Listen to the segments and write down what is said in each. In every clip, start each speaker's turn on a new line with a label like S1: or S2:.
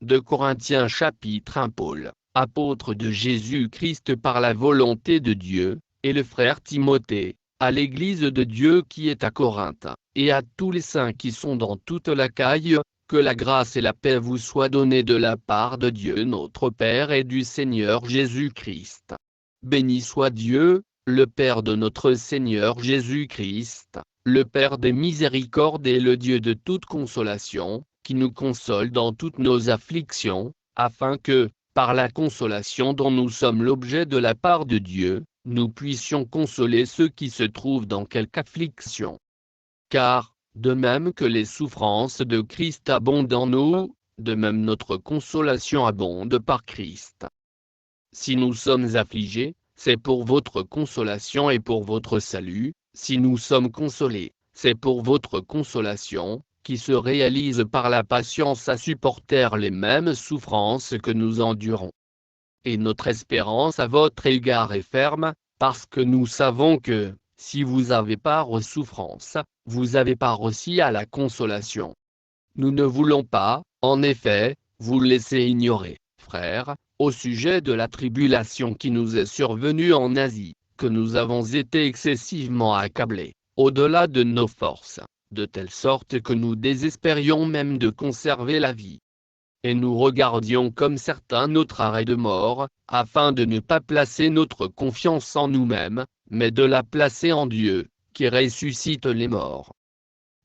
S1: 2 Corinthiens chapitre 1 Paul, apôtre de Jésus-Christ par la volonté de Dieu, et le frère Timothée, à l'Église de Dieu qui est à Corinthe, et à tous les saints qui sont dans toute l'Achaïe, que la grâce et la paix vous soient données de la part de Dieu notre Père et du Seigneur Jésus-Christ. Béni soit Dieu, le Père de notre Seigneur Jésus-Christ, le Père des miséricordes et le Dieu de toute consolation, qui nous console dans toutes nos afflictions, afin que, par la consolation dont nous sommes l'objet de la part de Dieu, nous puissions consoler ceux qui se trouvent dans quelque affliction. Car, de même que les souffrances de Christ abondent en nous, de même notre consolation abonde par Christ. Si nous sommes affligés, c'est pour votre consolation et pour votre salut. Si nous sommes consolés, c'est pour votre consolation, qui se réalise par la patience à supporter les mêmes souffrances que nous endurons. Et notre espérance à votre égard est ferme, parce que nous savons que, si vous avez part aux souffrances, vous avez part aussi à la consolation. Nous ne voulons pas, en effet, vous laisser ignorer, frères, au sujet de la tribulation qui nous est survenue en Asie, que nous avons été excessivement accablés, au-delà de nos forces, de telle sorte que nous désespérions même de conserver la vie. Et nous regardions comme certains notre arrêt de mort, afin de ne pas placer notre confiance en nous-mêmes, mais de la placer en Dieu, qui ressuscite les morts.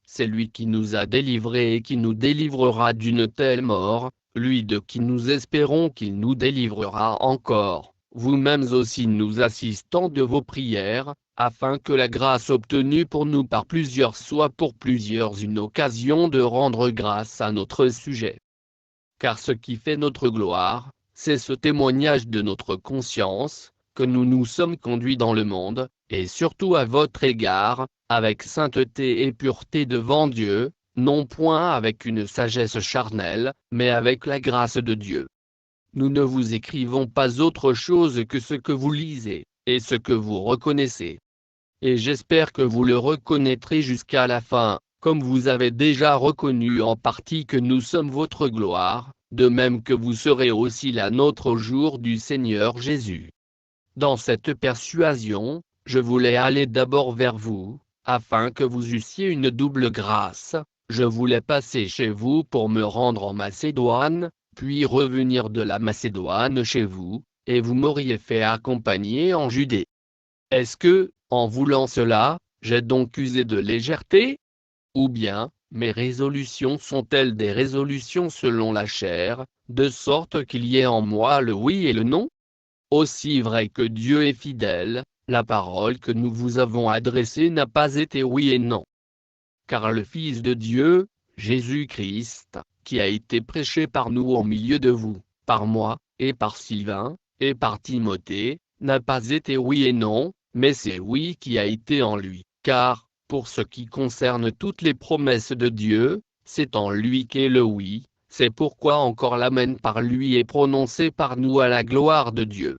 S1: C'est lui qui nous a délivrés et qui nous délivrera d'une telle mort, lui de qui nous espérons qu'il nous délivrera encore, vous-mêmes aussi nous assistant de vos prières, afin que la grâce obtenue pour nous par plusieurs soit pour plusieurs une occasion de rendre grâce à notre sujet. Car ce qui fait notre gloire, c'est ce témoignage de notre conscience, que nous nous sommes conduits dans le monde, et surtout à votre égard, avec sainteté et pureté devant Dieu, non point avec une sagesse charnelle, mais avec la grâce de Dieu. Nous ne vous écrivons pas autre chose que ce que vous lisez, et ce que vous reconnaissez. Et j'espère que vous le reconnaîtrez jusqu'à la fin, comme vous avez déjà reconnu en partie que nous sommes votre gloire, de même que vous serez aussi la nôtre au jour du Seigneur Jésus. Dans cette persuasion, je voulais aller d'abord vers vous, afin que vous eussiez une double grâce. Je voulais passer chez vous pour me rendre en Macédoine, puis revenir de la Macédoine chez vous, et vous m'auriez fait accompagner en Judée. Est-ce que, en voulant cela, j'ai donc usé de légèreté? Ou bien, mes résolutions sont-elles des résolutions selon la chair, de sorte qu'il y ait en moi le oui et le non? Aussi vrai que Dieu est fidèle, la parole que nous vous avons adressée n'a pas été oui et non. Car le Fils de Dieu, Jésus-Christ, qui a été prêché par nous au milieu de vous, par moi, et par Sylvain, et par Timothée, n'a pas été oui et non, mais c'est oui qui a été en lui. Car, pour ce qui concerne toutes les promesses de Dieu, c'est en lui qu'est le oui, c'est pourquoi encore l'amen par lui est prononcé par nous à la gloire de Dieu.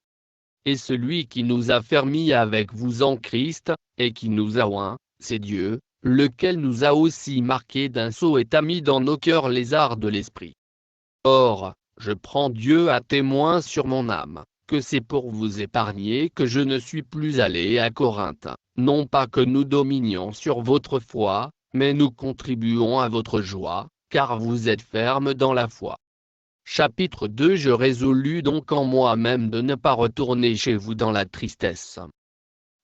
S1: Et celui qui nous a fermis avec vous en Christ, et qui nous a oints, c'est Dieu, lequel nous a aussi marqués d'un sceau et a mis dans nos cœurs les arts de l'esprit. Or, je prends Dieu à témoin sur mon âme, que c'est pour vous épargner que je ne suis plus allé à Corinthe, non pas que nous dominions sur votre foi, mais nous contribuons à votre joie, car vous êtes fermes dans la foi. Chapitre 2 Je résolus donc en moi-même de ne pas retourner chez vous dans la tristesse.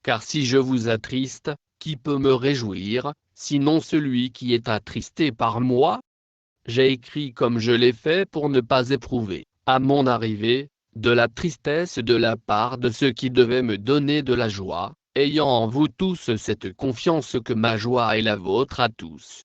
S1: Car si je vous attriste, qui peut me réjouir, sinon celui qui est attristé par moi? J'ai écrit comme je l'ai fait pour ne pas éprouver, à mon arrivée, de la tristesse de la part de ceux qui devaient me donner de la joie, ayant en vous tous cette confiance que ma joie est la vôtre à tous.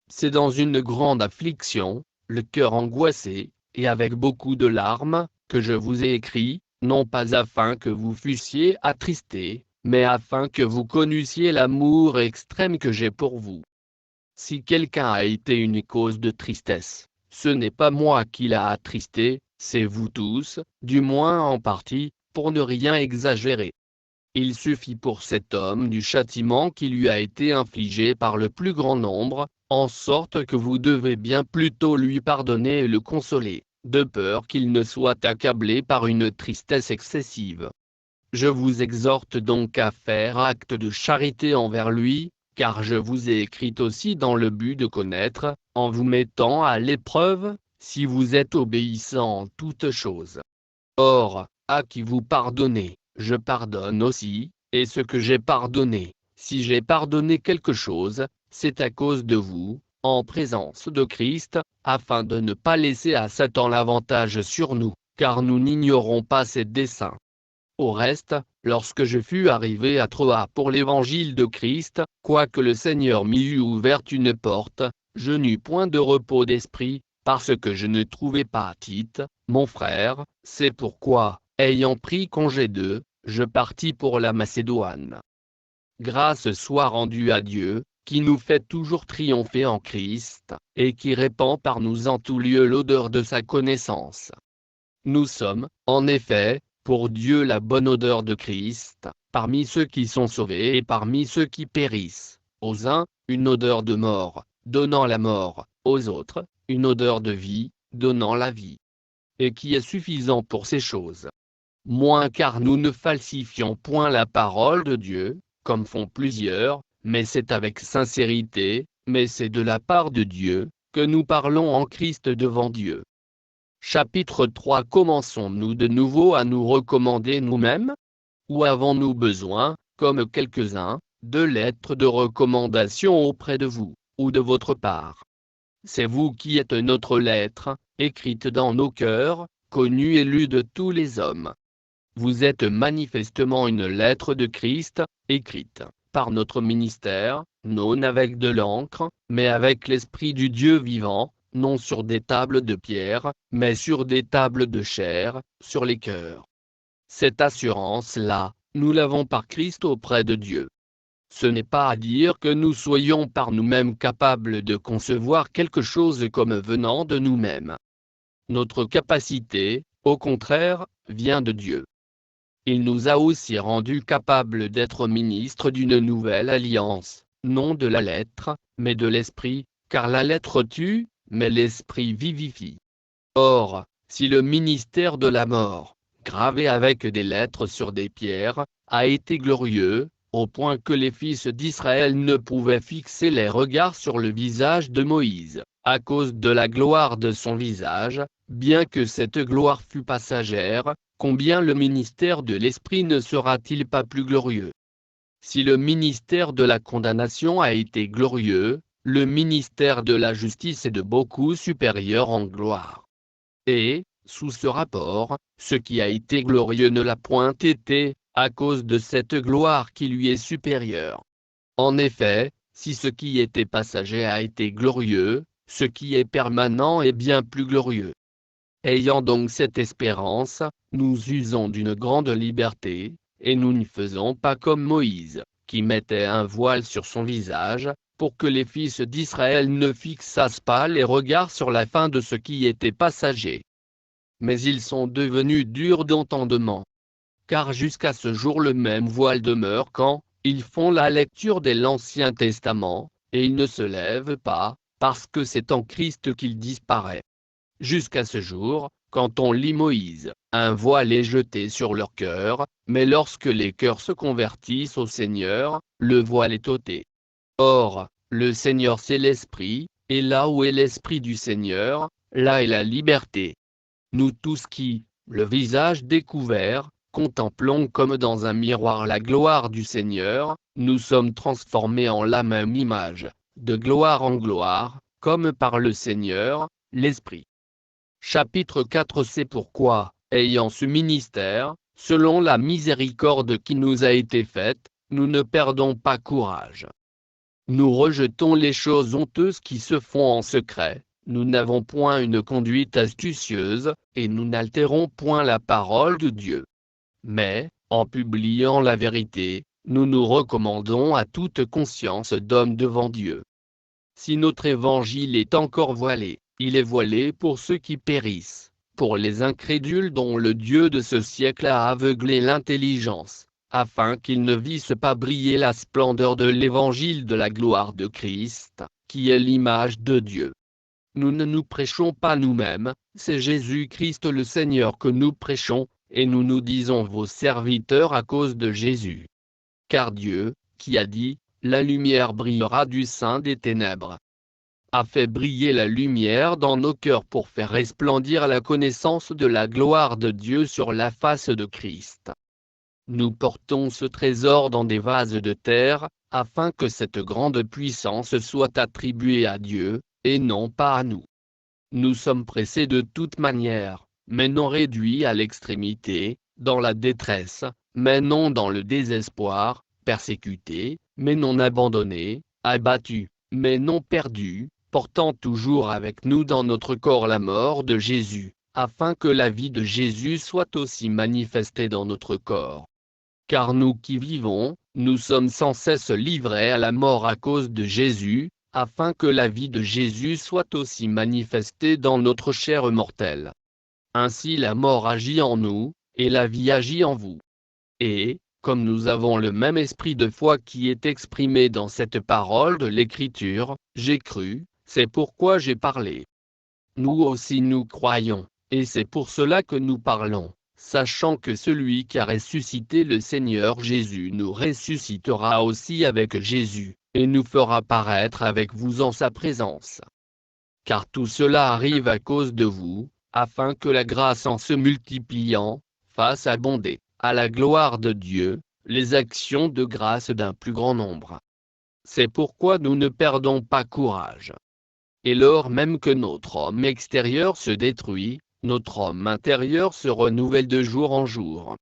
S1: C'est dans une grande affliction, le cœur angoissé, et avec beaucoup de larmes, que je vous ai écrit, non pas afin que vous fussiez attristés, mais afin que vous connussiez l'amour extrême que j'ai pour vous. Si quelqu'un a été une cause de tristesse, ce n'est pas moi qui l'a attristé, c'est vous tous, du moins en partie, pour ne rien exagérer. Il suffit pour cet homme du châtiment qui lui a été infligé par le plus grand nombre, en sorte que vous devez bien plutôt lui pardonner et le consoler, de peur qu'il ne soit accablé par une tristesse excessive. Je vous exhorte donc à faire acte de charité envers lui, car je vous ai écrit aussi dans le but de connaître, en vous mettant à l'épreuve, si vous êtes obéissant en toutes choses. Or, à qui vous pardonnez, je pardonne aussi, et ce que j'ai pardonné, si j'ai pardonné quelque chose, c'est à cause de vous, en présence de Christ, afin de ne pas laisser à Satan l'avantage sur nous, car nous n'ignorons pas ses desseins. Au reste, lorsque je fus arrivé à Troas pour l'évangile de Christ, quoique le Seigneur m'y eût ouvert une porte, je n'eus point de repos d'esprit, parce que je ne trouvais pas Tite, mon frère, c'est pourquoi, ayant pris congé d'eux, je partis pour la Macédoine. Grâce soit rendue à Dieu, qui nous fait toujours triompher en Christ, et qui répand par nous en tout lieu l'odeur de sa connaissance. Nous sommes, en effet, pour Dieu la bonne odeur de Christ, parmi ceux qui sont sauvés et parmi ceux qui périssent. Aux uns, une odeur de mort, donnant la mort, aux autres, une odeur de vie, donnant la vie. Et qui est suffisant pour ces choses. Moins car nous ne falsifions point la parole de Dieu, comme font plusieurs, mais c'est avec sincérité, mais c'est de la part de Dieu, que nous parlons en Christ devant Dieu. Chapitre 3. Commençons-nous de nouveau à nous recommander nous-mêmes? Ou avons-nous besoin, comme quelques-uns, de lettres de recommandation auprès de vous, ou de votre part? C'est vous qui êtes notre lettre, écrite dans nos cœurs, connue et lue de tous les hommes. Vous êtes manifestement une lettre de Christ, écrite, par notre ministère, non avec de l'encre, mais avec l'Esprit du Dieu vivant, non sur des tables de pierre, mais sur des tables de chair, sur les cœurs. Cette assurance-là, nous l'avons par Christ auprès de Dieu. Ce n'est pas à dire que nous soyons par nous-mêmes capables de concevoir quelque chose comme venant de nous-mêmes. Notre capacité, au contraire, vient de Dieu. Il nous a aussi rendus capables d'être ministres d'une nouvelle alliance, non de la lettre, mais de l'esprit, car la lettre tue, mais l'esprit vivifie. Or, si le ministère de la mort, gravé avec des lettres sur des pierres, a été glorieux, au point que les fils d'Israël ne pouvaient fixer les regards sur le visage de Moïse, à cause de la gloire de son visage, bien que cette gloire fût passagère, combien le ministère de l'Esprit ne sera-t-il pas plus glorieux? Si le ministère de la condamnation a été glorieux, le ministère de la justice est de beaucoup supérieur en gloire. Et, sous ce rapport, ce qui a été glorieux ne l'a point été, à cause de cette gloire qui lui est supérieure. En effet, si ce qui était passager a été glorieux, ce qui est permanent est bien plus glorieux. Ayant donc cette espérance, nous usons d'une grande liberté, et nous ne faisons pas comme Moïse, qui mettait un voile sur son visage, pour que les fils d'Israël ne fixassent pas les regards sur la fin de ce qui était passager. Mais ils sont devenus durs d'entendement. Car jusqu'à ce jour le même voile demeure quand ils font la lecture de l'Ancien Testament, et ils ne se lèvent pas, parce que c'est en Christ qu'il disparaît. Jusqu'à ce jour, quand on lit Moïse, un voile est jeté sur leur cœur, mais lorsque les cœurs se convertissent au Seigneur, le voile est ôté. Or, le Seigneur c'est l'Esprit, et là où est l'Esprit du Seigneur, là est la liberté. Nous tous qui, le visage découvert, contemplons comme dans un miroir la gloire du Seigneur, nous sommes transformés en la même image, de gloire en gloire, comme par le Seigneur, l'Esprit. Chapitre 4. C'est pourquoi, ayant ce ministère, selon la miséricorde qui nous a été faite, nous ne perdons pas courage. Nous rejetons les choses honteuses qui se font en secret, nous n'avons point une conduite astucieuse, et nous n'altérons point la parole de Dieu. Mais, en publiant la vérité, nous nous recommandons à toute conscience d'homme devant Dieu. Si notre évangile est encore voilé, il est voilé pour ceux qui périssent, pour les incrédules dont le Dieu de ce siècle a aveuglé l'intelligence, afin qu'ils ne vissent pas briller la splendeur de l'évangile de la gloire de Christ, qui est l'image de Dieu. nous ne nous prêchons pas nous-mêmes, c'est Jésus-Christ le Seigneur que nous prêchons, et nous nous disons vos serviteurs à cause de Jésus. Car Dieu, qui a dit, la lumière brillera du sein des ténèbres, a fait briller la lumière dans nos cœurs pour faire resplendir la connaissance de la gloire de Dieu sur la face de Christ. Nous portons ce trésor dans des vases de terre, afin que cette grande puissance soit attribuée à Dieu, et non pas à nous. Nous sommes pressés de toute manière, mais non réduits à l'extrémité, dans la détresse, mais non dans le désespoir, persécutés, mais non abandonnés, abattus, mais non perdus, portant toujours avec nous dans notre corps la mort de Jésus, afin que la vie de Jésus soit aussi manifestée dans notre corps. Car nous qui vivons, nous sommes sans cesse livrés à la mort à cause de Jésus, afin que la vie de Jésus soit aussi manifestée dans notre chair mortelle. Ainsi la mort agit en nous, et la vie agit en vous. Et, comme nous avons le même esprit de foi qui est exprimé dans cette parole de l'Écriture, j'ai cru, c'est pourquoi j'ai parlé. Nous aussi nous croyons, et c'est pour cela que nous parlons, sachant que celui qui a ressuscité le Seigneur Jésus nous ressuscitera aussi avec Jésus, et nous fera paraître avec vous en sa présence. Car tout cela arrive à cause de vous, afin que la grâce en se multipliant, fasse abonder, à la gloire de Dieu, les actions de grâce d'un plus grand nombre. C'est pourquoi nous ne perdons pas courage. Et lors même que notre homme extérieur se détruit, notre homme intérieur se renouvelle de jour en jour.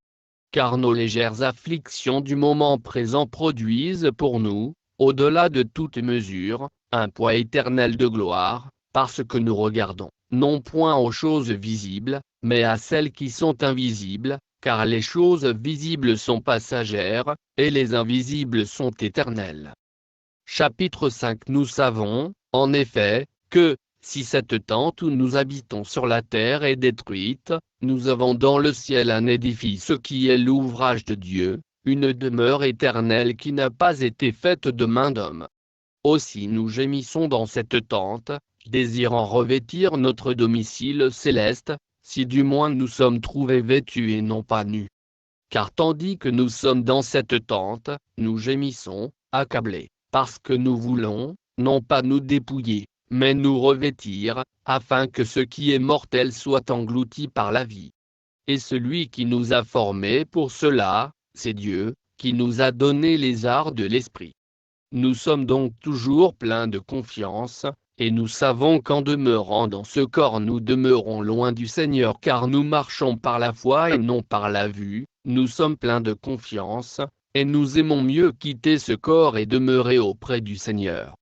S1: Car nos légères afflictions du moment présent produisent pour nous, au-delà de toute mesure, un poids éternel de gloire, parce que nous regardons, non point aux choses visibles, mais à celles qui sont invisibles, car les choses visibles sont passagères, et les invisibles sont éternelles. Chapitre 5. Nous savons, en effet, que, si cette tente où nous habitons sur la terre est détruite, nous avons dans le ciel un édifice qui est l'ouvrage de Dieu, une demeure éternelle qui n'a pas été faite de main d'homme. Aussi nous gémissons dans cette tente, désirant revêtir notre domicile céleste, si du moins nous sommes trouvés vêtus et non pas nus. Car tandis que nous sommes dans cette tente, nous gémissons, accablés, parce que nous voulons, non pas nous dépouiller, mais nous revêtir, afin que ce qui est mortel soit englouti par la vie. Et celui qui nous a formés pour cela, c'est Dieu, qui nous a donné les arts de l'esprit. Nous sommes donc toujours pleins de confiance, et nous savons qu'en demeurant dans ce corps nous demeurons loin du Seigneur car nous marchons par la foi et non par la vue, nous sommes pleins de confiance, et nous aimons mieux quitter ce corps et demeurer auprès du Seigneur.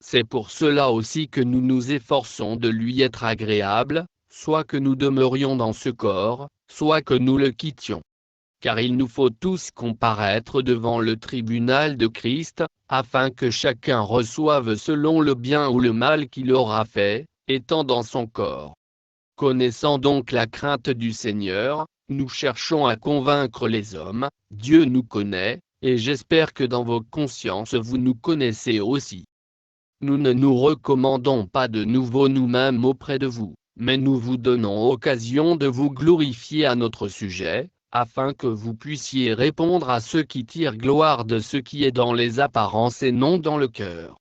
S1: C'est pour cela aussi que nous nous efforçons de lui être agréables, soit que nous demeurions dans ce corps, soit que nous le quittions. Car il nous faut tous comparaître devant le tribunal de Christ, afin que chacun reçoive selon le bien ou le mal qu'il aura fait, étant dans son corps. Connaissant donc la crainte du Seigneur, nous cherchons à convaincre les hommes, Dieu nous connaît, et j'espère que dans vos consciences vous nous connaissez aussi. Nous ne nous recommandons pas de nouveau nous-mêmes auprès de vous, mais nous vous donnons occasion de vous glorifier à notre sujet, afin que vous puissiez répondre à ceux qui tirent gloire de ce qui est dans les apparences et non dans le cœur.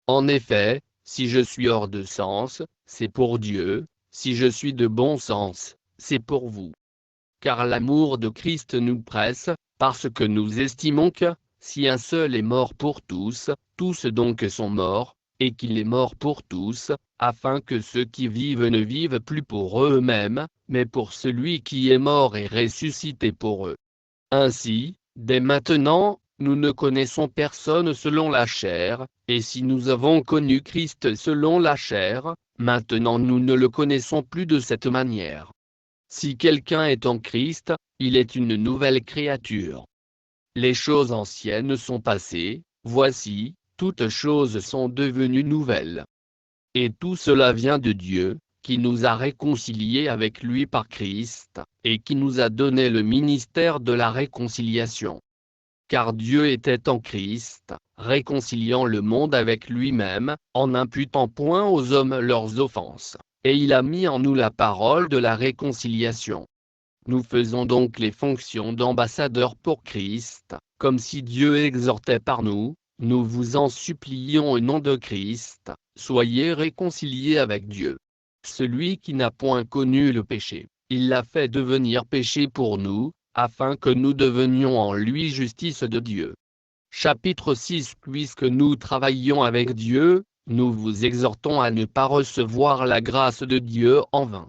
S1: En effet, si je suis hors de sens, c'est pour Dieu, si je suis de bon sens, c'est pour vous. Car l'amour de Christ nous presse, parce que nous estimons que, si un seul est mort pour tous, tous donc sont morts, et qu'il est mort pour tous, afin que ceux qui vivent ne vivent plus pour eux-mêmes, mais pour celui qui est mort et ressuscité pour eux. Ainsi, dès maintenant, nous ne connaissons personne selon la chair, et si nous avons connu Christ selon la chair, maintenant nous ne le connaissons plus de cette manière. Si quelqu'un est en Christ, il est une nouvelle créature. Les choses anciennes sont passées, voici, toutes choses sont devenues nouvelles. Et tout cela vient de Dieu, qui nous a réconciliés avec lui par Christ, et qui nous a donné le ministère de la réconciliation. Car Dieu était en Christ, réconciliant le monde avec lui-même, en n'imputant point aux hommes leurs offenses. Et il a mis en nous la parole de la réconciliation. Nous faisons donc les fonctions d'ambassadeurs pour Christ, comme si Dieu exhortait par nous. Nous vous en supplions au nom de Christ, soyez réconciliés avec Dieu. Celui qui n'a point connu le péché, il l'a fait devenir péché pour nous, afin que nous devenions en lui justice de Dieu. Chapitre 6. Puisque nous travaillons avec Dieu, nous vous exhortons à ne pas recevoir la grâce de Dieu en vain.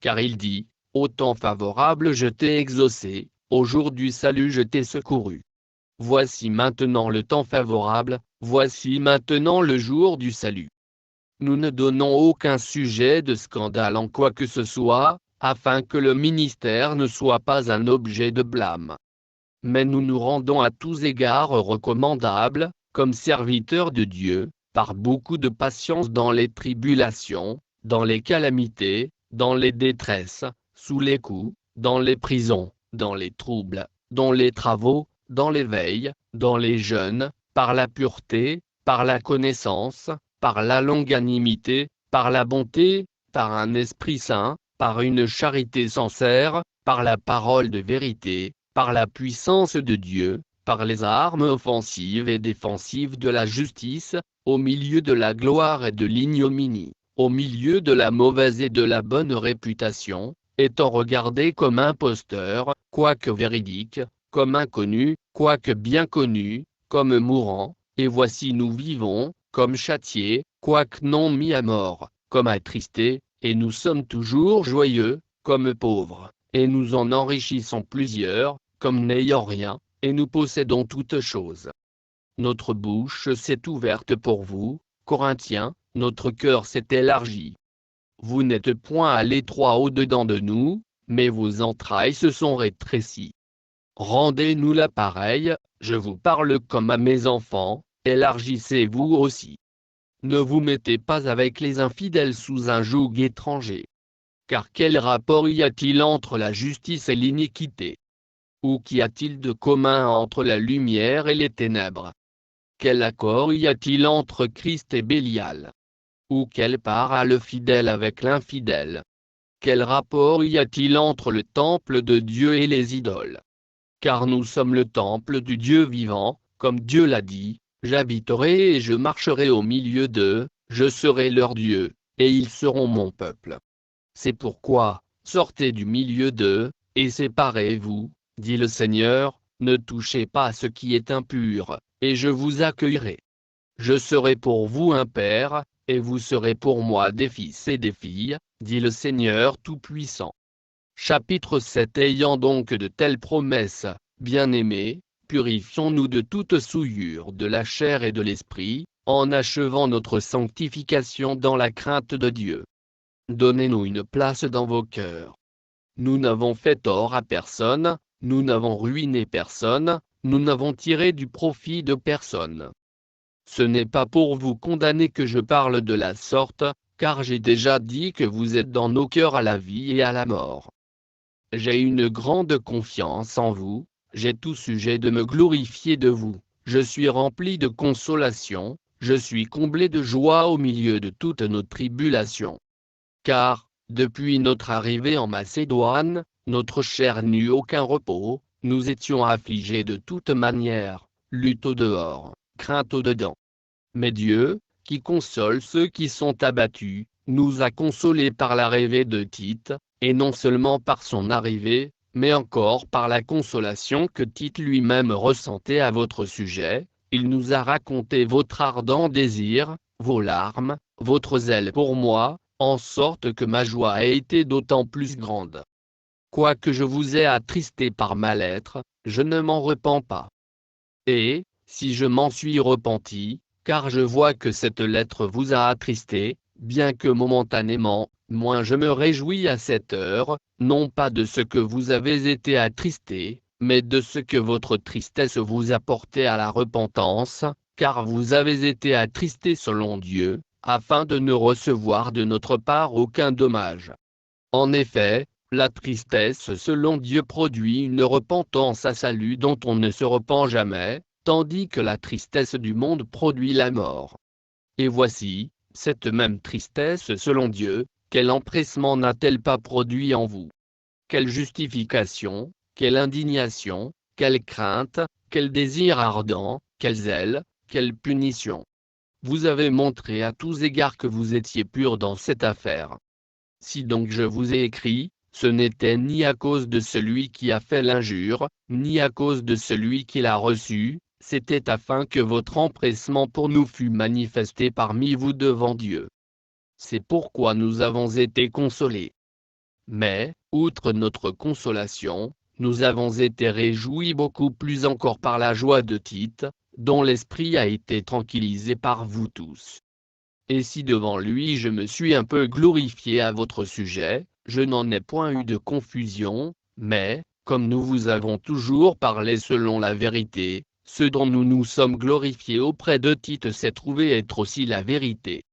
S1: Car il dit, au temps favorable je t'ai exaucé, au jour du salut je t'ai secouru. Voici maintenant le temps favorable, voici maintenant le jour du salut. Nous ne donnons aucun sujet de scandale en quoi que ce soit, afin que le ministère ne soit pas un objet de blâme. Mais nous nous rendons à tous égards recommandables, comme serviteurs de Dieu, par beaucoup de patience dans les tribulations, dans les calamités, dans les détresses, sous les coups, dans les prisons, dans les troubles, dans les travaux, dans les veilles, dans les jeûnes, par la pureté, par la connaissance, par la longanimité, par la bonté, par un esprit saint, par une charité sincère, par la parole de vérité, par la puissance de Dieu, par les armes offensives et défensives de la justice, au milieu de la gloire et de l'ignominie, au milieu de la mauvaise et de la bonne réputation, étant regardé comme imposteur, quoique véridique, comme inconnu, quoique bien connu, comme mourant, et voici nous vivons, comme châtiés, quoique non mis à mort, comme attristés, et nous sommes toujours joyeux, comme pauvres, et nous en enrichissons plusieurs, comme n'ayant rien, et nous possédons toutes choses. Notre bouche s'est ouverte pour vous, Corinthiens, notre cœur s'est élargi. Vous n'êtes point à l'étroit au-dedans de nous, mais vos entrailles se sont rétrécies. Rendez-nous l'appareil, je vous parle comme à mes enfants, élargissez-vous aussi. Ne vous mettez pas avec les infidèles sous un joug étranger. Car quel rapport y a-t-il entre la justice et l'iniquité? Ou qu'y a-t-il de commun entre la lumière et les ténèbres? Quel accord y a-t-il entre Christ et Bélial? Ou quelle part a le fidèle avec l'infidèle? Quel rapport y a-t-il entre le temple de Dieu et les idoles? Car nous sommes le temple du Dieu vivant, comme Dieu l'a dit, j'habiterai et je marcherai au milieu d'eux, je serai leur Dieu, et ils seront mon peuple. C'est pourquoi, sortez du milieu d'eux, et séparez-vous, dit le Seigneur, ne touchez pas à ce qui est impur, et je vous accueillerai. Je serai pour vous un père, et vous serez pour moi des fils et des filles, dit le Seigneur Tout-Puissant. Chapitre 7. Ayant donc de telles promesses, bien-aimés, purifions-nous de toute souillure de la chair et de l'esprit, en achevant notre sanctification dans la crainte de Dieu. Donnez-nous une place dans vos cœurs. Nous n'avons fait tort à personne, nous n'avons ruiné personne, nous n'avons tiré du profit de personne. Ce n'est pas pour vous condamner que je parle de la sorte, car j'ai déjà dit que vous êtes dans nos cœurs à la vie et à la mort. J'ai une grande confiance en vous, j'ai tout sujet de me glorifier de vous, je suis rempli de consolation, je suis comblé de joie au milieu de toutes nos tribulations. Car, depuis notre arrivée en Macédoine, notre chair n'eut aucun repos, nous étions affligés de toute manière, lutte au dehors, crainte au dedans. Mais Dieu, qui console ceux qui sont abattus, nous a consolés par l'arrivée de Tite, et non seulement par son arrivée, mais encore par la consolation que Tite lui-même ressentait à votre sujet. Il nous a raconté votre ardent désir, vos larmes, votre zèle pour moi, en sorte que ma joie a été d'autant plus grande. Quoique je vous ai attristé par ma lettre, je ne m'en repens pas. Et, si je m'en suis repenti, car je vois que cette lettre vous a attristé, bien que momentanément, moins je me réjouis à cette heure, non pas de ce que vous avez été attristé, mais de ce que votre tristesse vous a porté à la repentance, car vous avez été attristé selon Dieu, afin de ne recevoir de notre part aucun dommage. En effet, la tristesse selon Dieu produit une repentance à salut dont on ne se repent jamais, tandis que la tristesse du monde produit la mort. Et voici, cette même tristesse selon Dieu, quel empressement n'a-t-elle pas produit en vous? Quelle justification, quelle indignation, quelle crainte, quel désir ardent, quel zèle, quelle punition! Vous avez montré à tous égards que vous étiez purs dans cette affaire. Si donc je vous ai écrit, ce n'était ni à cause de celui qui a fait l'injure, ni à cause de celui qui l'a reçue, c'était afin que votre empressement pour nous fût manifesté parmi vous devant Dieu. C'est pourquoi nous avons été consolés. Mais, outre notre consolation, nous avons été réjouis beaucoup plus encore par la joie de Tite, dont l'esprit a été tranquillisé par vous tous. Et si devant lui je me suis un peu glorifié à votre sujet, je n'en ai point eu de confusion, mais, comme nous vous avons toujours parlé selon la vérité, ce dont nous nous sommes glorifiés auprès de Tite s'est trouvé être aussi la vérité.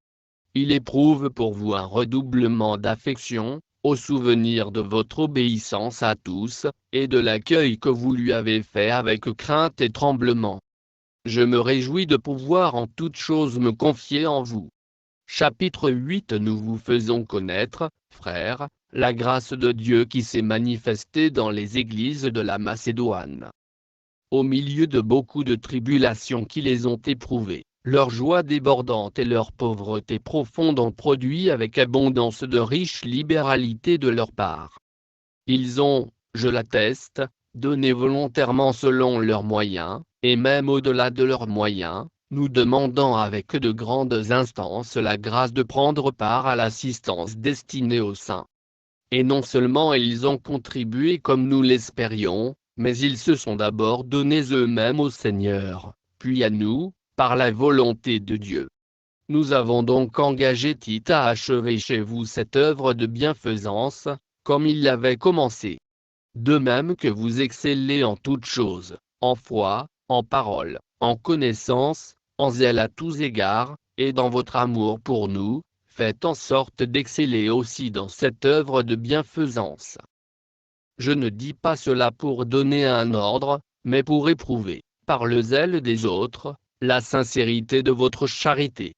S1: Il éprouve pour vous un redoublement d'affection, au souvenir de votre obéissance à tous, et de l'accueil que vous lui avez fait avec crainte et tremblement. Je me réjouis de pouvoir en toutes choses me confier en vous. Chapitre 8. Nous vous faisons connaître, frères, la grâce de Dieu qui s'est manifestée dans les églises de la Macédoine. Au milieu de beaucoup de tribulations qui les ont éprouvées, leur joie débordante et leur pauvreté profonde ont produit avec abondance de riches libéralités de leur part. Ils ont, je l'atteste, donné volontairement selon leurs moyens, et même au-delà de leurs moyens, nous demandant avec de grandes instances la grâce de prendre part à l'assistance destinée aux saints. Et non seulement ils ont contribué comme nous l'espérions, mais ils se sont d'abord donnés eux-mêmes au Seigneur, puis à nous, par la volonté de Dieu. Nous avons donc engagé Tite à achever chez vous cette œuvre de bienfaisance, comme il l'avait commencé. De même que vous excellez en toutes choses, en foi, en parole, en connaissance, en zèle à tous égards, et dans votre amour pour nous, faites en sorte d'exceller aussi dans cette œuvre de bienfaisance. Je ne dis pas cela pour donner un ordre, mais pour éprouver, par le zèle des autres, la sincérité de votre charité.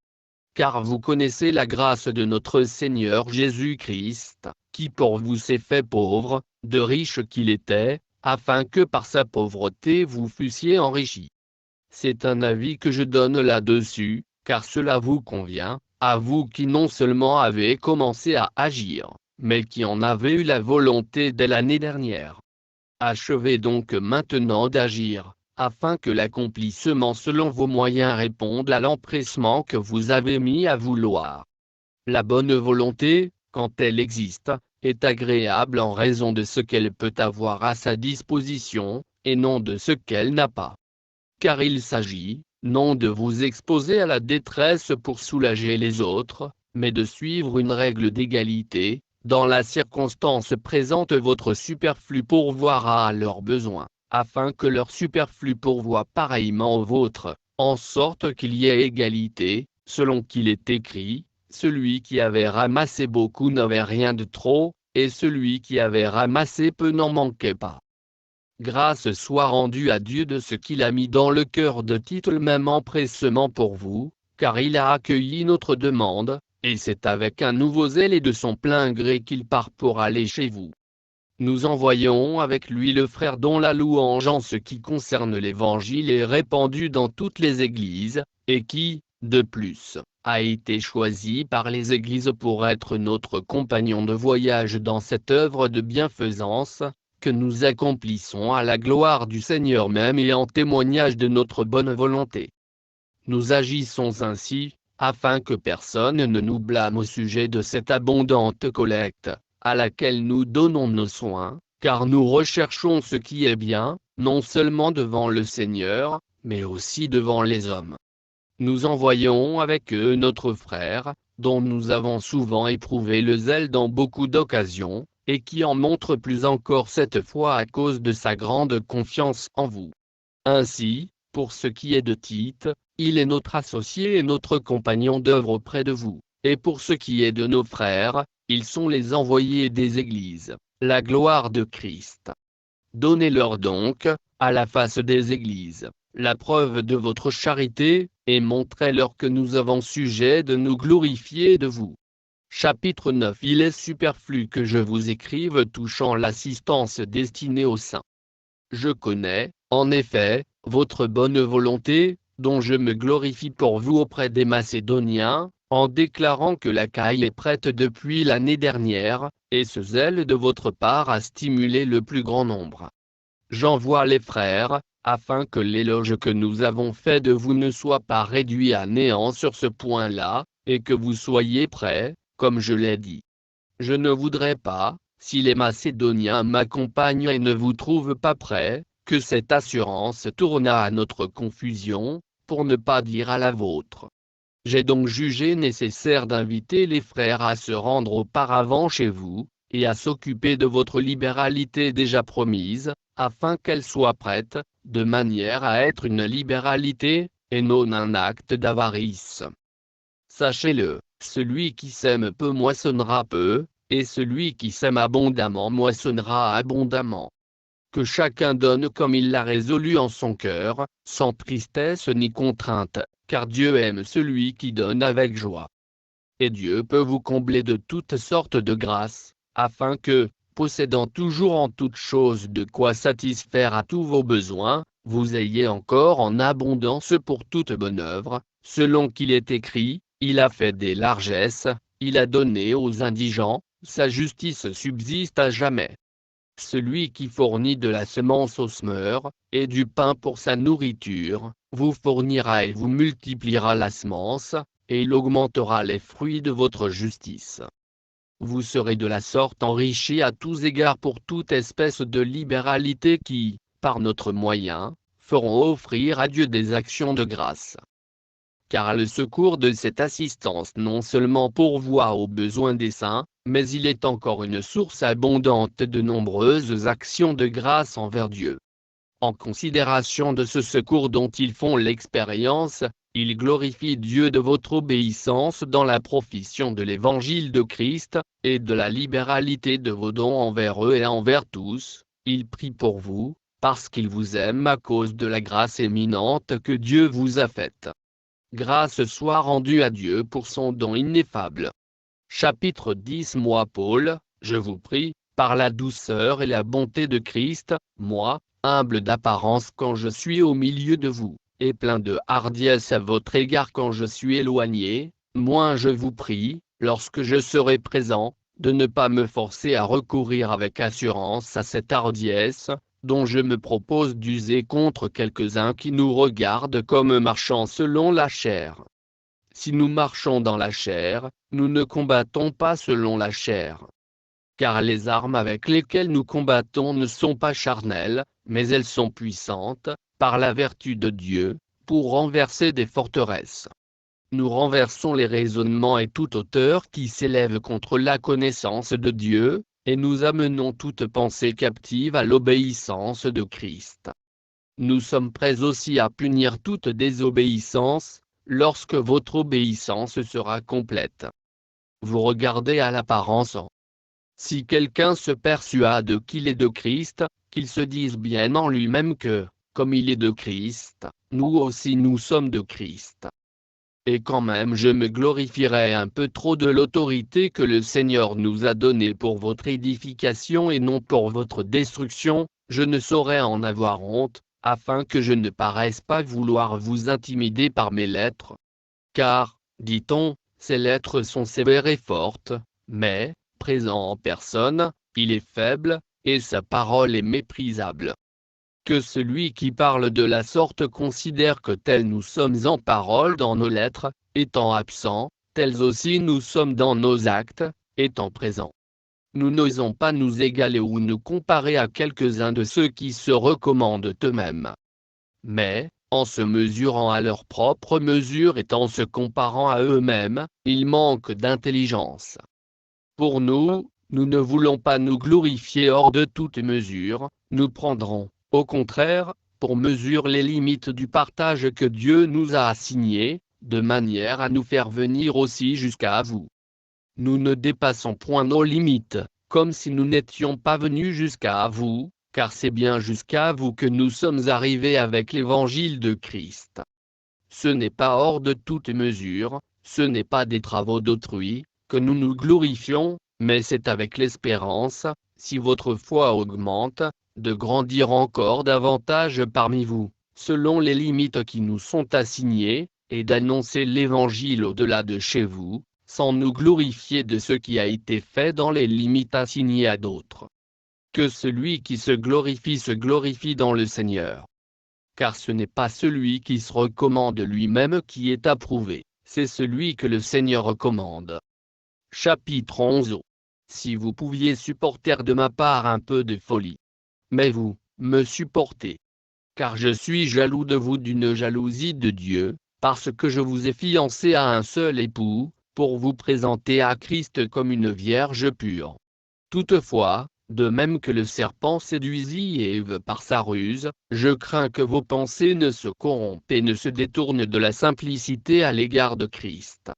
S1: Car vous connaissez la grâce de notre Seigneur Jésus-Christ, qui pour vous s'est fait pauvre, de riche qu'il était, afin que par sa pauvreté vous fussiez enrichis. C'est un avis que je donne là-dessus, car cela vous convient, à vous qui non seulement avez commencé à agir, mais qui en avez eu la volonté dès l'année dernière. Achevez donc maintenant d'agir, afin que l'accomplissement selon vos moyens réponde à l'empressement que vous avez mis à vouloir. La bonne volonté, quand elle existe, est agréable en raison de ce qu'elle peut avoir à sa disposition, et non de ce qu'elle n'a pas. Car il s'agit, non de vous exposer à la détresse pour soulager les autres, mais de suivre une règle d'égalité, dans la circonstance présente votre superflu pourvoira à leurs besoins, afin que leur superflu pourvoie pareillement au vôtre, en sorte qu'il y ait égalité, selon qu'il est écrit, celui qui avait ramassé beaucoup n'avait rien de trop, et celui qui avait ramassé peu n'en manquait pas. Grâce soit rendue à Dieu de ce qu'il a mis dans le cœur de Tite le même empressement pour vous, car il a accueilli notre demande, et c'est avec un nouveau zèle et de son plein gré qu'il part pour aller chez vous. Nous envoyons avec lui le frère dont la louange en ce qui concerne l'Évangile est répandue dans toutes les églises, et qui, de plus, a été choisi par les églises pour être notre compagnon de voyage dans cette œuvre de bienfaisance, que nous accomplissons à la gloire du Seigneur même et en témoignage de notre bonne volonté. Nous agissons ainsi, afin que personne ne nous blâme au sujet de cette abondante collecte, à laquelle nous donnons nos soins, car nous recherchons ce qui est bien, non seulement devant le Seigneur, mais aussi devant les hommes. Nous envoyons avec eux notre frère, dont nous avons souvent éprouvé le zèle dans beaucoup d'occasions, et qui en montre plus encore cette fois à cause de sa grande confiance en vous. Ainsi, pour ce qui est de Tite, il est notre associé et notre compagnon d'œuvre auprès de vous, et pour ce qui est de nos frères, ils sont les envoyés des églises, la gloire de Christ. Donnez-leur donc, à la face des églises, la preuve de votre charité, et montrez-leur que nous avons sujet de nous glorifier de vous. Chapitre 9. Il est superflu que je vous écrive touchant l'assistance destinée aux saints. Je connais, en effet, votre bonne volonté, dont je me glorifie pour vous auprès des Macédoniens, en déclarant que l'Achaïe est prête depuis l'année dernière, et ce zèle de votre part a stimulé le plus grand nombre. J'envoie les frères, afin que l'éloge que nous avons fait de vous ne soit pas réduit à néant sur ce point-là, et que vous soyez prêts, comme je l'ai dit. Je ne voudrais pas, si les Macédoniens m'accompagnent et ne vous trouvent pas prêts, que cette assurance tournât à notre confusion, pour ne pas dire à la vôtre. J'ai donc jugé nécessaire d'inviter les frères à se rendre auparavant chez vous, et à s'occuper de votre libéralité déjà promise, afin qu'elle soit prête, de manière à être une libéralité, et non un acte d'avarice. Sachez-le, celui qui sème peu moissonnera peu, et celui qui sème abondamment moissonnera abondamment. Que chacun donne comme il l'a résolu en son cœur, sans tristesse ni contrainte, car Dieu aime celui qui donne avec joie. Et Dieu peut vous combler de toutes sortes de grâces, afin que, possédant toujours en toutes choses de quoi satisfaire à tous vos besoins, vous ayez encore en abondance pour toute bonne œuvre, selon qu'il est écrit, il a fait des largesses, il a donné aux indigents, sa justice subsiste à jamais. Celui qui fournit de la semence au semeur, et du pain pour sa nourriture, vous fournira et vous multipliera la semence, et il augmentera les fruits de votre justice. Vous serez de la sorte enrichis à tous égards pour toute espèce de libéralité qui, par notre moyen, feront offrir à Dieu des actions de grâce. Car le secours de cette assistance non seulement pourvoit aux besoins des saints, mais il est encore une source abondante de nombreuses actions de grâce envers Dieu. En considération de ce secours dont ils font l'expérience, ils glorifient Dieu de votre obéissance dans la profession de l'évangile de Christ, et de la libéralité de vos dons envers eux et envers tous. Ils prient pour vous, parce qu'ils vous aiment à cause de la grâce éminente que Dieu vous a faite. Grâce soit rendue à Dieu pour son don ineffable. Chapitre 10. Moi Paul, je vous prie, par la douceur et la bonté de Christ, moi, humble d'apparence quand je suis au milieu de vous, et plein de hardiesse à votre égard quand je suis éloigné, moi je vous prie, lorsque je serai présent, de ne pas me forcer à recourir avec assurance à cette hardiesse, dont je me propose d'user contre quelques-uns qui nous regardent comme marchant selon la chair. Si nous marchons dans la chair, nous ne combattons pas selon la chair. Car les armes avec lesquelles nous combattons ne sont pas charnelles, mais elles sont puissantes, par la vertu de Dieu, pour renverser des forteresses. Nous renversons les raisonnements et toute hauteur qui s'élève contre la connaissance de Dieu, et nous amenons toute pensée captive à l'obéissance de Christ. Nous sommes prêts aussi à punir toute désobéissance, lorsque votre obéissance sera complète. Vous regardez à l'apparence. Si quelqu'un se persuade qu'il est de Christ, qu'il se dise bien en lui-même que, comme il est de Christ, nous aussi nous sommes de Christ. Et quand même je me glorifierai un peu trop de l'autorité que le Seigneur nous a donnée pour votre édification et non pour votre destruction, je ne saurais en avoir honte, afin que je ne paraisse pas vouloir vous intimider par mes lettres. Car, dit-on, ces lettres sont sévères et fortes, mais, présent en personne, il est faible, et sa parole est méprisable. Que celui qui parle de la sorte considère que tels nous sommes en parole dans nos lettres, étant absents, tels aussi nous sommes dans nos actes, étant présents. Nous n'osons pas nous égaler ou nous comparer à quelques-uns de ceux qui se recommandent eux-mêmes. Mais, en se mesurant à leur propre mesure et en se comparant à eux-mêmes, ils manquent d'intelligence. Pour nous, nous ne voulons pas nous glorifier hors de toute mesure, nous prendrons, au contraire, pour mesure les limites du partage que Dieu nous a assigné, de manière à nous faire venir aussi jusqu'à vous. Nous ne dépassons point nos limites, comme si nous n'étions pas venus jusqu'à vous, car c'est bien jusqu'à vous que nous sommes arrivés avec l'évangile de Christ. Ce n'est pas hors de toute mesure, ce n'est pas des travaux d'autrui, que nous nous glorifions, mais c'est avec l'espérance, si votre foi augmente, de grandir encore davantage parmi vous, selon les limites qui nous sont assignées, et d'annoncer l'évangile au-delà de chez vous, sans nous glorifier de ce qui a été fait dans les limites assignées à d'autres. Que celui qui se glorifie dans le Seigneur. Car ce n'est pas celui qui se recommande lui-même qui est approuvé, c'est celui que le Seigneur recommande. Chapitre 11. Si vous pouviez supporter de ma part un peu de folie. Mais vous, me supportez. Car je suis jaloux de vous d'une jalousie de Dieu, parce que je vous ai fiancé à un seul époux, pour vous présenter à Christ comme une vierge pure. Toutefois, de même que le serpent séduisit Ève par sa ruse, je crains que vos pensées ne se corrompent et ne se détournent de la simplicité à l'égard de Christ.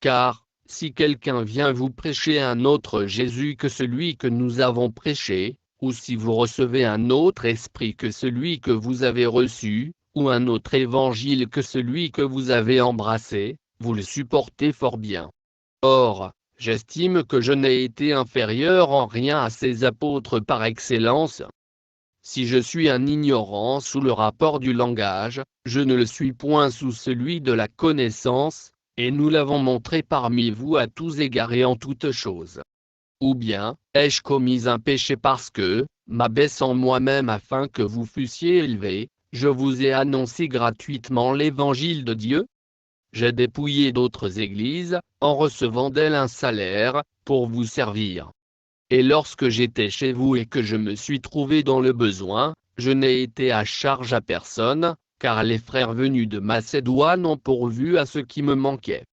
S1: Car, si quelqu'un vient vous prêcher un autre Jésus que celui que nous avons prêché, ou si vous recevez un autre esprit que celui que vous avez reçu, ou un autre évangile que celui que vous avez embrassé, vous le supportez fort bien. Or, j'estime que je n'ai été inférieur en rien à ces apôtres par excellence. Si je suis un ignorant sous le rapport du langage, je ne le suis point sous celui de la connaissance, et nous l'avons montré parmi vous à tous égards et en toutes choses. Ou bien, ai-je commis un péché parce que, m'abaissant moi-même afin que vous fussiez élevés, je vous ai annoncé gratuitement l'évangile de Dieu? J'ai dépouillé d'autres églises, en recevant d'elles un salaire, pour vous servir. Et lorsque j'étais chez vous et que je me suis trouvé dans le besoin, je n'ai été à charge à personne, car les frères venus de Macédoine ont pourvu à ce qui me manquait.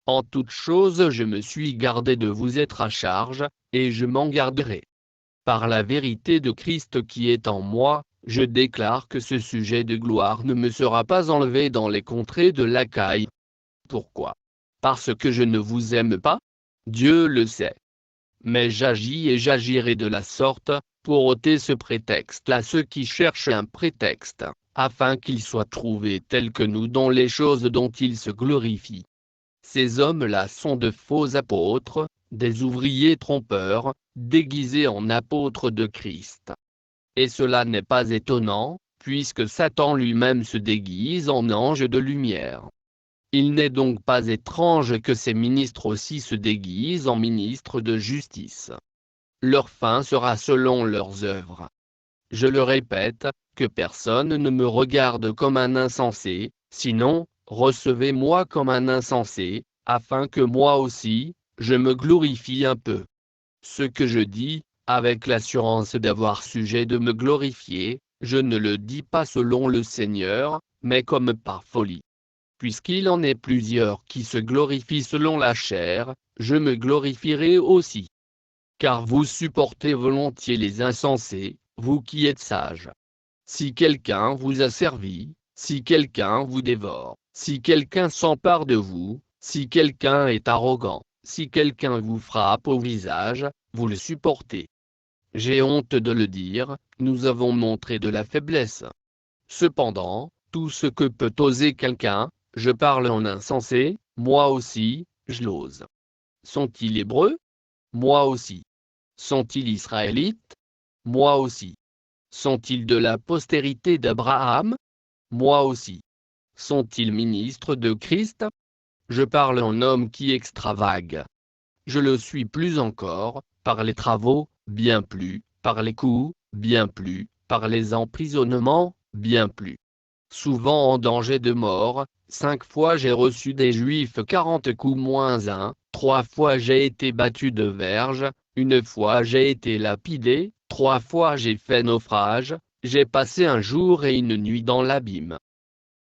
S1: En toute chose je me suis gardé de vous être à charge, et je m'en garderai. Par la vérité de Christ qui est en moi, je déclare que ce sujet de gloire ne me sera pas enlevé dans les contrées de l'Achaïe. Pourquoi? Parce que je ne vous aime pas? Dieu le sait. Mais j'agis et j'agirai de la sorte, pour ôter ce prétexte à ceux qui cherchent un prétexte, afin qu'ils soient trouvés tels que nous dans les choses dont ils se glorifient. Ces hommes-là sont de faux apôtres, des ouvriers trompeurs, déguisés en apôtres de Christ. Et cela n'est pas étonnant, puisque Satan lui-même se déguise en ange de lumière. Il n'est donc pas étrange que ces ministres aussi se déguisent en ministres de justice. Leur fin sera selon leurs œuvres. Je le répète, que personne ne me regarde comme un insensé, sinon, recevez-moi comme un insensé, afin que moi aussi, je me glorifie un peu. Ce que je dis, avec l'assurance d'avoir sujet de me glorifier, je ne le dis pas selon le Seigneur, mais comme par folie. Puisqu'il en est plusieurs qui se glorifient selon la chair, je me glorifierai aussi. Car vous supportez volontiers les insensés, vous qui êtes sages. Si quelqu'un vous a servi, si quelqu'un vous dévore, si quelqu'un s'empare de vous, si quelqu'un est arrogant, si quelqu'un vous frappe au visage, vous le supportez. J'ai honte de le dire, nous avons montré de la faiblesse. Cependant, tout ce que peut oser quelqu'un, je parle en insensé, moi aussi, je l'ose. Sont-ils hébreux? Moi aussi. Sont-ils israélites? Moi aussi. Sont-ils de la postérité d'Abraham? Moi aussi. Sont-ils ministres de Christ? Je parle en homme qui extravague. Je le suis plus encore, par les travaux, bien plus, par les coups, bien plus, par les emprisonnements, bien plus. Souvent en danger de mort, 5 fois j'ai reçu des Juifs 40 coups moins 1, 3 fois j'ai été battu de verge, 1 fois j'ai été lapidé, 3 fois j'ai fait naufrage, j'ai passé un jour et une nuit dans l'abîme.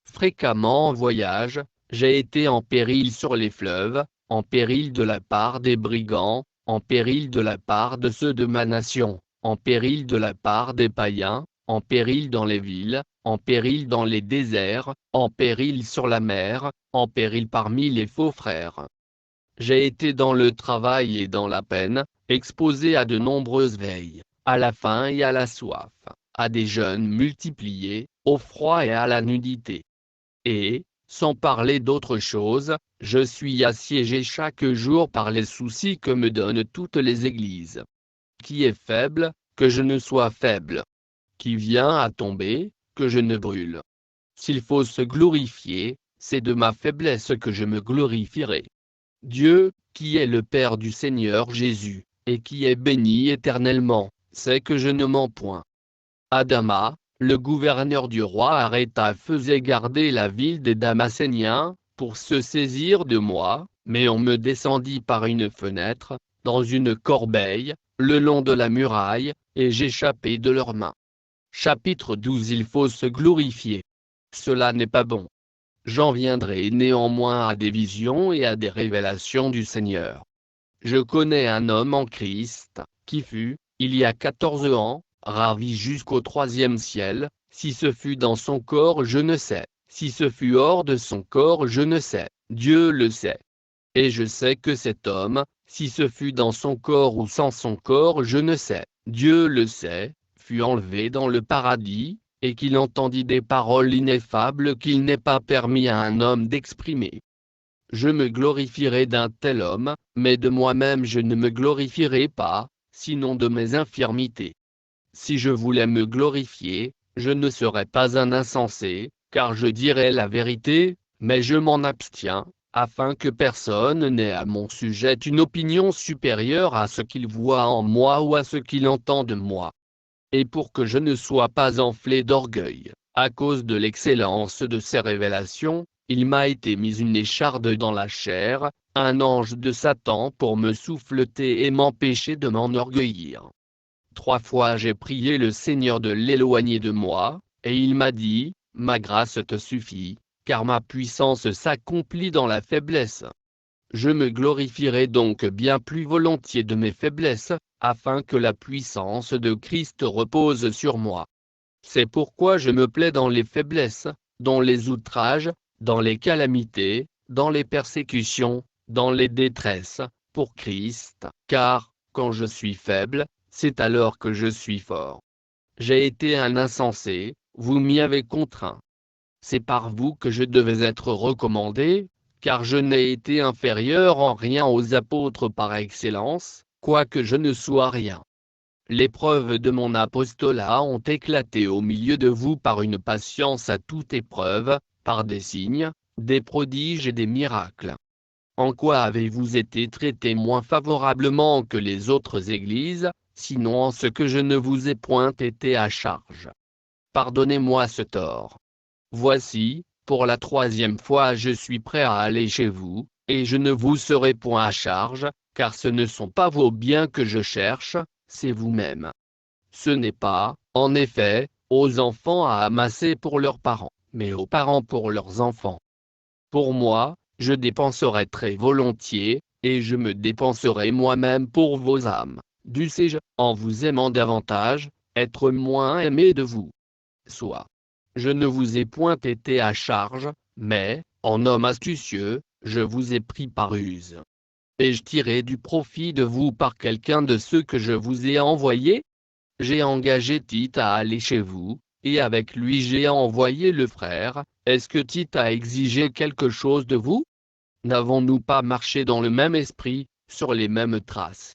S1: Fréquemment en voyage, j'ai été en péril sur les fleuves, en péril de la part des brigands, en péril de la part de ceux de ma nation, en péril de la part des païens, en péril dans les villes, en péril dans les déserts, en péril sur la mer, en péril parmi les faux frères. J'ai été dans le travail et dans la peine, exposé à de nombreuses veilles, à la faim et à la soif, à des jeûnes multipliés, au froid et à la nudité. Et, sans parler d'autre chose, je suis assiégé chaque jour par les soucis que me donnent toutes les églises. Qui est faible, que je ne sois faible. Qui vient à tomber, que je ne brûle. S'il faut se glorifier, c'est de ma faiblesse que je me glorifierai. Dieu, qui est le Père du Seigneur Jésus, et qui est béni éternellement, sait que je ne mens point. Adama, le gouverneur du roi Aréta faisait garder la ville des Damascéniens, pour se saisir de moi, mais on me descendit par une fenêtre, dans une corbeille, le long de la muraille, et j'échappai de leurs mains. Chapitre 12. Il faut se glorifier. Cela n'est pas bon. J'en viendrai néanmoins à des visions et à des révélations du Seigneur. Je connais un homme en Christ, qui fut, il y a 14 ans, ravi jusqu'au 3e ciel, si ce fut dans son corps je ne sais, si ce fut hors de son corps je ne sais, Dieu le sait. Et je sais que cet homme, si ce fut dans son corps ou sans son corps je ne sais, Dieu le sait, fut enlevé dans le paradis, et qu'il entendit des paroles ineffables qu'il n'est pas permis à un homme d'exprimer. Je me glorifierai d'un tel homme, mais de moi-même je ne me glorifierai pas, sinon de mes infirmités. Si je voulais me glorifier, je ne serais pas un insensé, car je dirais la vérité, mais je m'en abstiens, afin que personne n'ait à mon sujet une opinion supérieure à ce qu'il voit en moi ou à ce qu'il entend de moi. Et pour que je ne sois pas enflé d'orgueil, à cause de l'excellence de ces révélations, il m'a été mis une écharde dans la chair, un ange de Satan pour me souffleter et m'empêcher de m'enorgueillir. 3 fois j'ai prié le Seigneur de l'éloigner de moi, et il m'a dit, ma grâce te suffit, car ma puissance s'accomplit dans la faiblesse. Je me glorifierai donc bien plus volontiers de mes faiblesses, afin que la puissance de Christ repose sur moi. C'est pourquoi je me plais dans les faiblesses, dans les outrages, dans les calamités, dans les persécutions, dans les détresses, pour Christ, car, quand je suis faible, c'est alors que je suis fort. J'ai été un insensé, vous m'y avez contraint. C'est par vous que je devais être recommandé, car je n'ai été inférieur en rien aux apôtres par excellence, quoique je ne sois rien. Les preuves de mon apostolat ont éclaté au milieu de vous par une patience à toute épreuve, par des signes, des prodiges et des miracles. En quoi avez-vous été traités moins favorablement que les autres églises, sinon en ce que je ne vous ai point été à charge? Pardonnez-moi ce tort. Voici, pour la 3e fois je suis prêt à aller chez vous, et je ne vous serai point à charge, car ce ne sont pas vos biens que je cherche, c'est vous-même. Ce n'est pas, en effet, aux enfants à amasser pour leurs parents, mais aux parents pour leurs enfants. Pour moi, je dépenserai très volontiers, et je me dépenserai moi-même pour vos âmes, dussé-je, en vous aimant davantage, être moins aimé de vous. Soit. Je ne vous ai point été à charge, mais, en homme astucieux, je vous ai pris par ruse. Ai-je tiré du profit de vous par quelqu'un de ceux que je vous ai envoyés? J'ai engagé Tite à aller chez vous, et avec lui j'ai envoyé le frère. Est-ce que Tite a exigé quelque chose de vous? N'avons-nous pas marché dans le même esprit, sur les mêmes traces?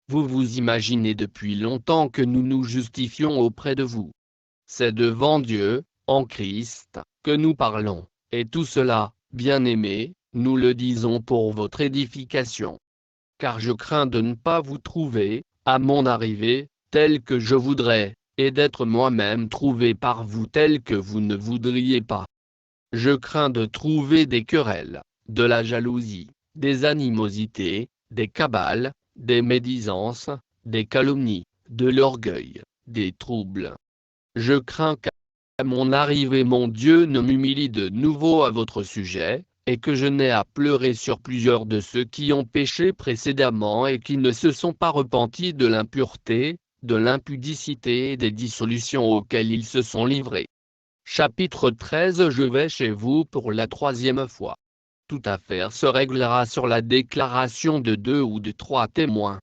S1: Vous vous imaginez depuis longtemps que nous nous justifions auprès de vous. C'est devant Dieu, en Christ, que nous parlons, et tout cela, bien-aimés, nous le disons pour votre édification. Car je crains de ne pas vous trouver, à mon arrivée, tel que je voudrais, et d'être moi-même trouvé par vous tel que vous ne voudriez pas. Je crains de trouver des querelles, de la jalousie, des animosités, des cabales, des médisances, des calomnies, de l'orgueil, des troubles. Je crains qu'à mon arrivée mon Dieu ne m'humilie de nouveau à votre sujet, et que je n'ai à pleurer sur plusieurs de ceux qui ont péché précédemment et qui ne se sont pas repentis de l'impureté, de l'impudicité et des dissolutions auxquelles ils se sont livrés. Chapitre 13. Je vais chez vous pour la 3e fois. Toute affaire se réglera sur la déclaration de 2 ou de 3 témoins.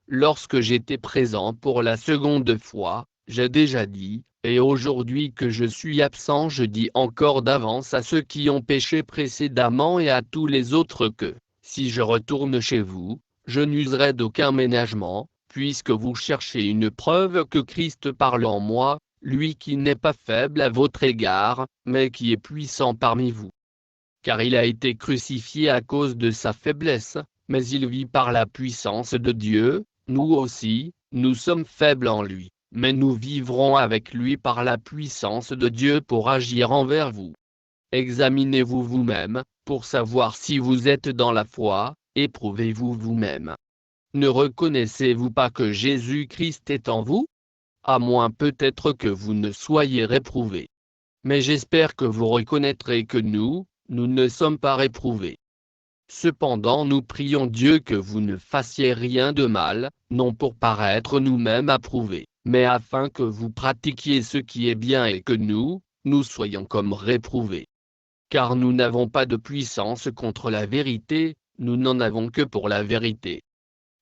S1: lorsque j'étais présent pour la seconde fois, j'ai déjà dit, et aujourd'hui que je suis absent je dis encore d'avance à ceux qui ont péché précédemment et à tous les autres que, si je retourne chez vous, je n'userai d'aucun ménagement, puisque vous cherchez une preuve que Christ parle en moi, lui qui n'est pas faible à votre égard, mais qui est puissant parmi vous. Car il a été crucifié à cause de sa faiblesse, mais il vit par la puissance de Dieu. Nous aussi, nous sommes faibles en lui, mais nous vivrons avec lui par la puissance de Dieu pour agir envers vous. Examinez-vous vous-même, pour savoir si vous êtes dans la foi, éprouvez-vous vous-même. Ne reconnaissez-vous pas que Jésus-Christ est en vous? À moins peut-être que vous ne soyez réprouvés. Mais j'espère que vous reconnaîtrez que nous ne sommes pas réprouvés. Cependant nous prions Dieu que vous ne fassiez rien de mal, non pour paraître nous-mêmes approuvés, mais afin que vous pratiquiez ce qui est bien et que nous soyons comme réprouvés. Car nous n'avons pas de puissance contre la vérité, nous n'en avons que pour la vérité.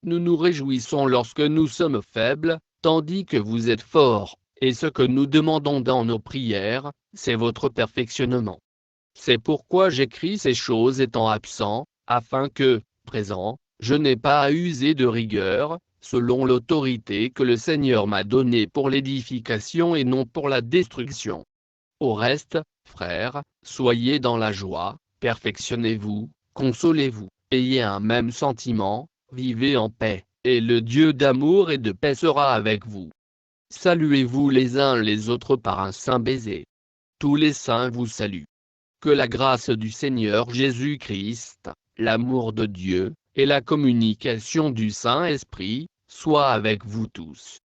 S1: Nous nous réjouissons lorsque nous sommes faibles, tandis que vous êtes forts, et ce que nous demandons dans nos prières, c'est votre perfectionnement. C'est pourquoi j'écris ces choses étant absent, afin que, présent, je n'ai pas à user de rigueur, selon l'autorité que le Seigneur m'a donnée pour l'édification et non pour la destruction. Au reste, frères, soyez dans la joie, perfectionnez-vous, consolez-vous, ayez un même sentiment, vivez en paix, et le Dieu d'amour et de paix sera avec vous. Saluez-vous les uns les autres par un saint baiser. Tous les saints vous saluent. Que la grâce du Seigneur Jésus-Christ, l'amour de Dieu, et la communication du Saint-Esprit, soient avec vous tous.